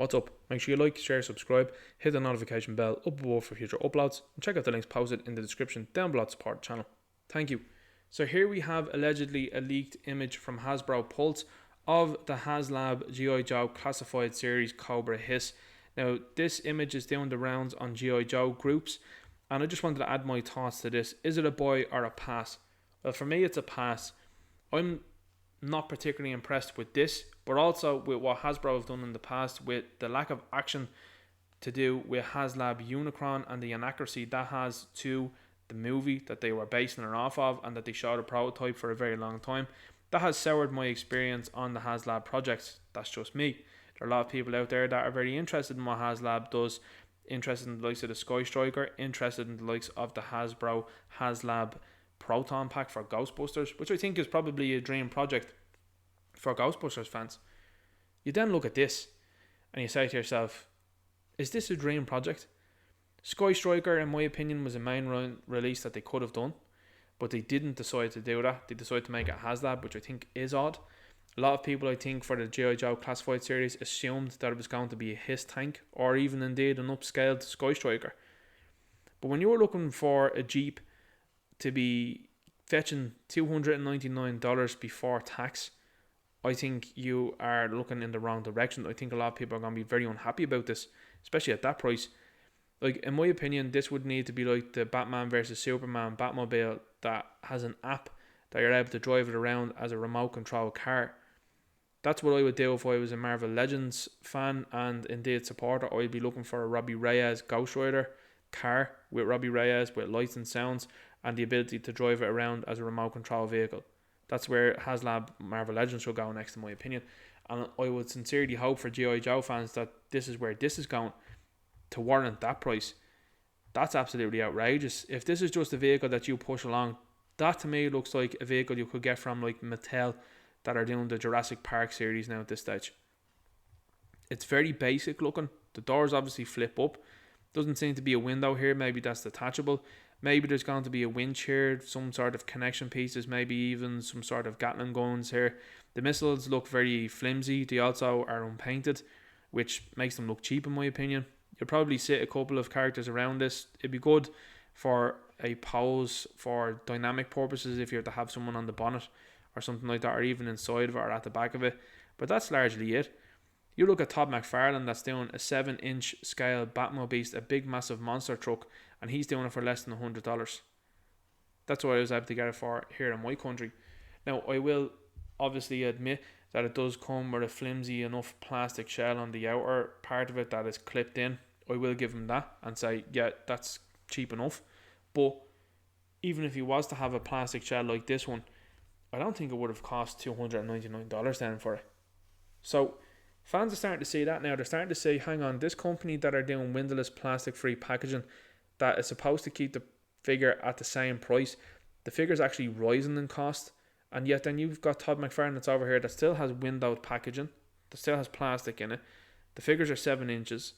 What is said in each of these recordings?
what's up? Make sure you like, share, subscribe, hit the notification bell up above for future uploads, and check out the links posted in the description down below to support the channel. Thank you. So here we have allegedly a leaked image from Hasbro Pulse of the Haslab G.I. Joe classified series Cobra H.I.S.S. Now this image is doing the rounds on G.I. Joe groups, and I just wanted to add my thoughts to this. Is it a buy or a pass? Well, for me it's a pass. I'm not particularly impressed with this, but also with what Hasbro have done in the past, with the lack of action to do with Haslab Unicron and the inaccuracy that has to the movie that they were basing it off of and that they showed a prototype for a very long time. That has soured my experience on the Haslab projects. That's just me. There are a lot of people out there that are very interested in what Haslab does, interested in the likes of the Sky Striker, interested in the likes of the Hasbro Haslab Proton Pack for Ghostbusters, which I think is probably a dream project for Ghostbusters fans. You then look at this and you say to yourself, is this a dream project? Sky Striker, in my opinion, was a main release that they could have done, but they didn't decide to do that. They decided to make it Haslab, which I think is odd. A lot of people, I think, for the G.I. Joe classified series assumed that it was going to be a HISS tank or even indeed an upscaled Sky Striker. But when you're looking for a Jeep to be fetching $299 before tax, I think you are looking in the wrong direction. I think a lot of people are going to be very unhappy about this, especially at that price. Like, in my opinion, this would need to be like the Batman vs Superman Batmobile that has an app that you're able to drive it around as a remote control car. That's what I would do if I was a Marvel Legends fan and indeed supporter. I'd be looking for a Robbie Reyes Ghost Rider car with Robbie Reyes with lights and sounds and the ability to drive it around as a remote control vehicle. That's where Haslab Marvel Legends should go next, in my opinion. And I would sincerely hope for G.I. Joe fans that this is where this is going to warrant that price. That's absolutely outrageous. If this is just a vehicle that you push along, that to me looks like a vehicle you could get from like Mattel that are doing the Jurassic Park series now at this stage. It's very basic looking. The doors obviously flip up. Doesn't seem to be a window here. Maybe that's detachable. Maybe there's going to be a winch here, some sort of connection pieces, maybe even some sort of Gatling guns here. The missiles look very flimsy. They also are unpainted, which makes them look cheap in my opinion. You'll probably sit a couple of characters around this. It'd be good for a pose for dynamic purposes if you have to have someone on the bonnet or something like that, or even inside of it or at the back of it. But that's largely it. You look at Todd McFarlane that's doing a 7-inch scale Batmobile, a big massive monster truck, and he's doing it for less than $100. That's what I was able to get it for here in my country. Now, I will obviously admit that it does come with a flimsy enough plastic shell on the outer part of it that is clipped in. I will give him that and say, yeah, that's cheap enough. But even if he was to have a plastic shell like this one, I don't think it would have cost $299 then for it. So fans are starting to see that now. They're starting to say, hang on, this company that are doing windowless plastic free packaging that is supposed to keep the figure at the same price, the figure's actually rising in cost. And yet then you've got Todd McFarlane that's over here that still has windowed packaging, that still has plastic in it. The figures are 7 inches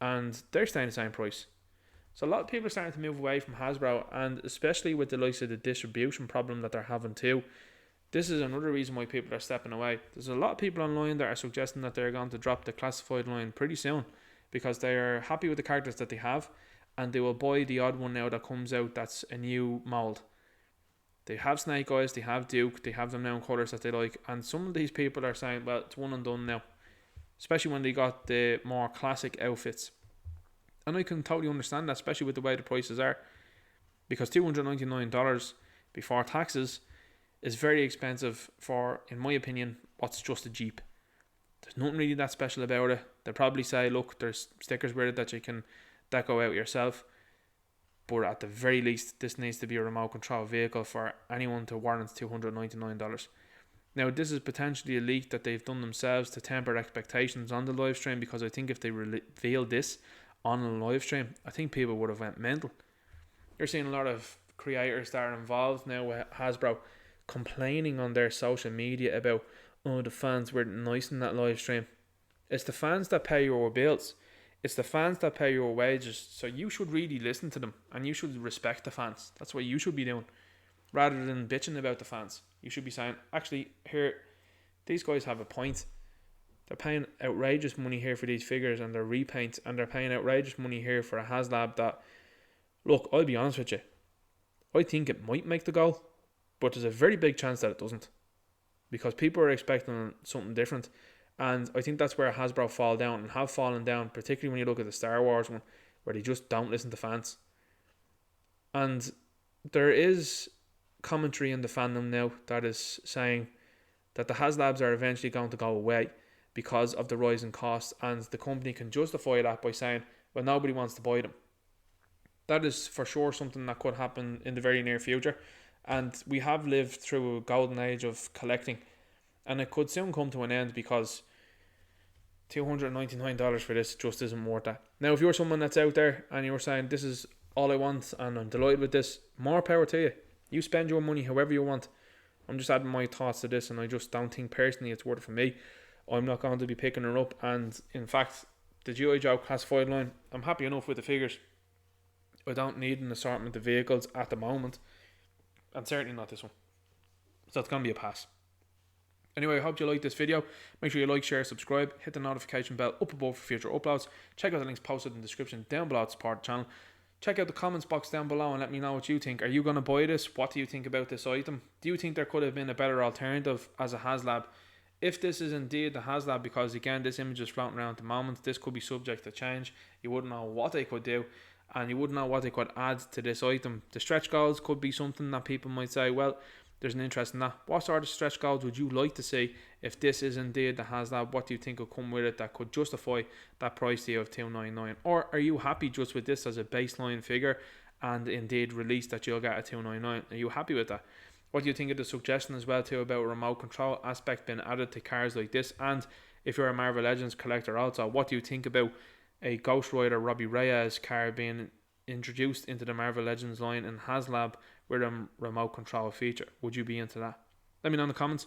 and they're staying the same price. So a lot of people are starting to move away from Hasbro, and especially with the likes of the distribution problem that they're having too. This is another reason why people are stepping away. There's a lot of people online that are suggesting that they're going to drop the classified line pretty soon because they are happy with the characters that they have and they will buy the odd one now that comes out that's a new mould. They have Snake Eyes, they have Duke, they have them now in colours that they like, and some of these people are saying, well, it's one and done now, especially when they got the more classic outfits. And I can totally understand that, especially with the way the prices are, because $299 before taxes is very expensive for, in my opinion, what's just a Jeep. There's nothing really that special about it. They'll probably say, look, there's stickers with it that you can deco out yourself, but at the very least this needs to be a remote control vehicle for anyone to warrant $299. Now this is potentially a leak that they've done themselves to temper expectations on the live stream, because I think if they revealed this on a live stream, I think people would have went mental. You're seeing a lot of creators that are involved now with Hasbro complaining on their social media about, oh, the fans weren't nice in that live stream. It's the fans that pay your bills. It's the fans that pay your wages. So you should really listen to them and you should respect the fans. That's what you should be doing. Rather than bitching about the fans, you should be saying, actually, here, these guys have a point. They're paying outrageous money here for these figures and their repaints, and they're paying outrageous money here for a Haslab that, look, I'll be honest with you, I think it might make the goal, but there's a very big chance that it doesn't, because people are expecting something different. And I think that's where Hasbro fall down and have fallen down, particularly when you look at the Star Wars one, where they just don't listen to fans. And there is commentary in the fandom now that is saying that the Haslabs are eventually going to go away because of the rise in costs, and the company can justify that by saying, well, nobody wants to buy them. That is for sure something that could happen in the very near future. And we have lived through a golden age of collecting, and it could soon come to an end, because $299 for this just isn't worth that. Now, if you're someone that's out there and you're saying, this is all I want and I'm delighted with this, more power to you. You spend your money however you want. I'm just adding my thoughts to this, and I just don't think personally it's worth it for me. I'm not going to be picking her up, and in fact, the G.I. Joe classified line, I'm happy enough with the figures. I don't need an assortment of vehicles at the moment, and certainly not this one. So it's going to be a pass. Anyway, I hope you liked this video. Make sure you like, share, subscribe, hit the notification bell up above for future uploads. Check out the links posted in the description down below to support the channel. Check out the comments box down below and let me know what you think. Are you going to buy this? What do you think about this item? Do you think there could have been a better alternative as a Haslab? If this is indeed the Haslab, because again, this image is floating around at the moment, this could be subject to change. You wouldn't know what they could do, and you wouldn't know what they could add to this item. The stretch goals could be something that people might say, well, there's an interest in that. What sort of stretch goals would you like to see if this is indeed the Haslab? What do you think will come with it that could justify that price to you of $299? Or are you happy just with this as a baseline figure, and indeed release that you'll get at $299? Are you happy with that? What do you think of the suggestion as well too about a remote control aspect being added to cars like this? And if you're a Marvel Legends collector also, what do you think about a Ghost Rider Robbie Reyes car being introduced into the Marvel Legends line in Haslab with a remote control feature? Would you be into that? Let me know in the comments.